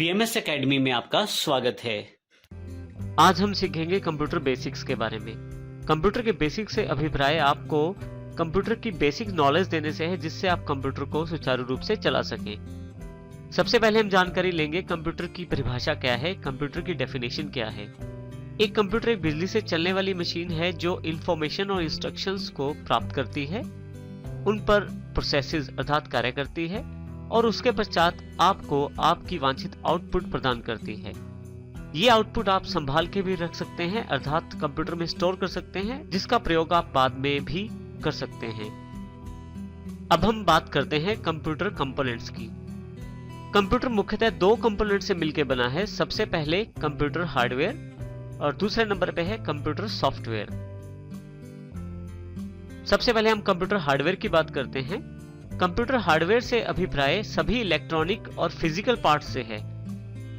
BMS academy में आपका स्वागत है। आज हम सीखेंगे कंप्यूटर बेसिक्स के बारे में। कंप्यूटर के बेसिक्स से अभिप्राय आपको कंप्यूटर की बेसिक नॉलेज देने से है, जिससे आप कंप्यूटर को सुचारू रूप से चला सकें। सबसे पहले हम जानकारी लेंगे कंप्यूटर की परिभाषा क्या है, कंप्यूटर की डेफिनेशन क्या है। एक कंप्यूटर एक बिजली से चलने वाली मशीन है जो इंफॉर्मेशन और इंस्ट्रक्शंस को प्राप्त करती है, उन पर प्रोसेसेस अर्थात कार्य करती है और उसके पश्चात आपको आपकी वांछित आउटपुट प्रदान करती है। ये आउटपुट आप संभाल के भी रख सकते हैं अर्थात कंप्यूटर में स्टोर कर सकते हैं, जिसका प्रयोग आप बाद में भी कर सकते हैं। अब हम बात करते हैं कंप्यूटर कंपोनेंट्स की। कंप्यूटर मुख्यतः दो कंपोनेंट से मिलकर बना है। सबसे पहले कंप्यूटर हार्डवेयर और दूसरे नंबर पे है कंप्यूटर सॉफ्टवेयर। सबसे पहले हम कंप्यूटर हार्डवेयर की बात करते हैं। कंप्यूटर हार्डवेयर से अभिप्राय सभी इलेक्ट्रॉनिक और फिजिकल पार्ट से है,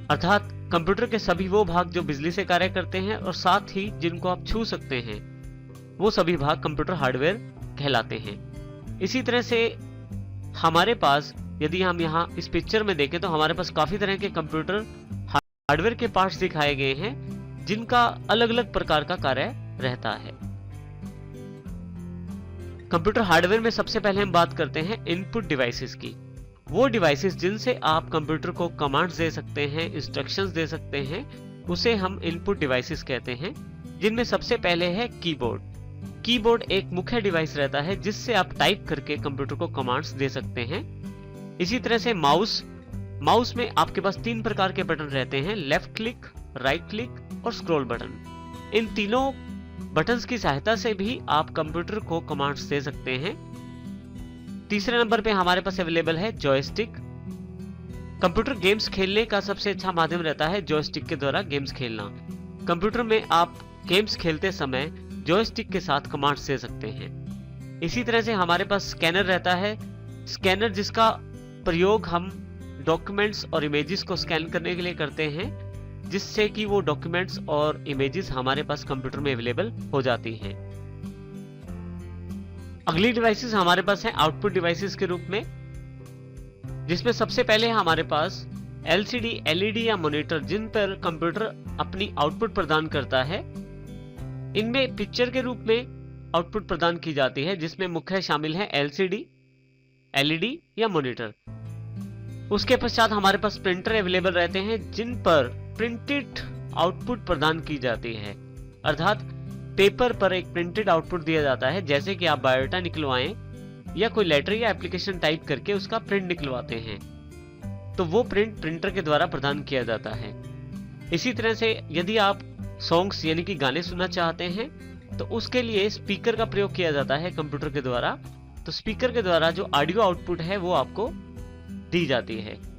अर्थात कंप्यूटर के सभी वो भाग जो बिजली से कार्य करते हैं और साथ ही जिनको आप छू सकते हैं, वो सभी भाग कंप्यूटर हार्डवेयर कहलाते हैं। इसी तरह से हमारे पास, यदि हम यहाँ इस पिक्चर में देखें तो हमारे पास काफी तरह के कंप्यूटर हार्डवेयर के पार्ट्स दिखाए गए हैं, जिनका अलग अलग प्रकार का कार्य रहता है। कंप्यूटर हार्डवेयर में सबसे पहले हम बात करते हैं इनपुट डिवाइसेस की। वो डिवाइसेस जिनसे आप कंप्यूटर को कमांड्स दे सकते हैं, इंस्ट्रक्शंस दे सकते हैं, उसे हम इनपुट डिवाइसेस कहते हैं, जिनमें सबसे पहले है कीबोर्ड। कीबोर्ड एक मुख्य डिवाइस रहता है जिससे आप टाइप करके कंप्यूटर को कमांड्स दे सकते हैं। इसी तरह से माउस में आपके पास तीन प्रकार के बटन रहते हैं, लेफ्ट क्लिक, राइट क्लिक और स्क्रॉल बटन। इन तीनों बटन्स की सहायता से भी आप कंप्यूटर को कमांड्स दे सकते हैं। तीसरे नंबर पे हमारे पास अवेलेबल है जॉयस्टिक। कंप्यूटर गेम्स खेलने का सबसे अच्छा माध्यम रहता है जॉयस्टिक के द्वारा गेम्स खेलना। कंप्यूटर में आप गेम्स खेलते समय जॉयस्टिक के साथ कमांड्स दे सकते हैं। इसी तरह से हमारे पास स्कैनर रहता है, स्कैनर जिसका प्रयोग हम डॉक्यूमेंट्स और इमेजेस को स्कैन करने के लिए करते हैं, जिससे कि वो डॉक्यूमेंट्स और इमेजेस हमारे पास कंप्यूटर में अवेलेबल हो जाती हैं। अगली डिवाइसेस हमारे पास है आउटपुट डिवाइसेस के रूप में, जिसमें सबसे पहले हमारे पास LCD, LED या मॉनिटर, जिन पर कंप्यूटर अपनी आउटपुट प्रदान करता है। इनमें पिक्चर के रूप में आउटपुट प्रदान की जाती है, जिसमें मुख्य शामिल है LCD, LED या मॉनिटर। उसके पश्चात हमारे पास प्रिंटर अवेलेबल रहते हैं, जिन पर प्रिंटेड आउटपुट प्रदान की जाती है, अर्थात पेपर पर एक प्रिंटेड आउटपुट दिया जाता है। जैसे कि आप बायोडाटा निकलवाएं या कोई लेटर या एप्लीकेशन टाइप करके उसका प्रिंट निकलवाते हैं, तो वो प्रिंट प्रिंटर के द्वारा प्रदान किया जाता है। इसी तरह से यदि आप सॉन्ग्स यानी कि गाने सुनना चाहते हैं, तो उसके लिए स्पीकर का प्रयोग किया जाता है कंप्यूटर के द्वारा। तो स्पीकर के द्वारा जो ऑडियो आउटपुट है वो आपको दी जाती है।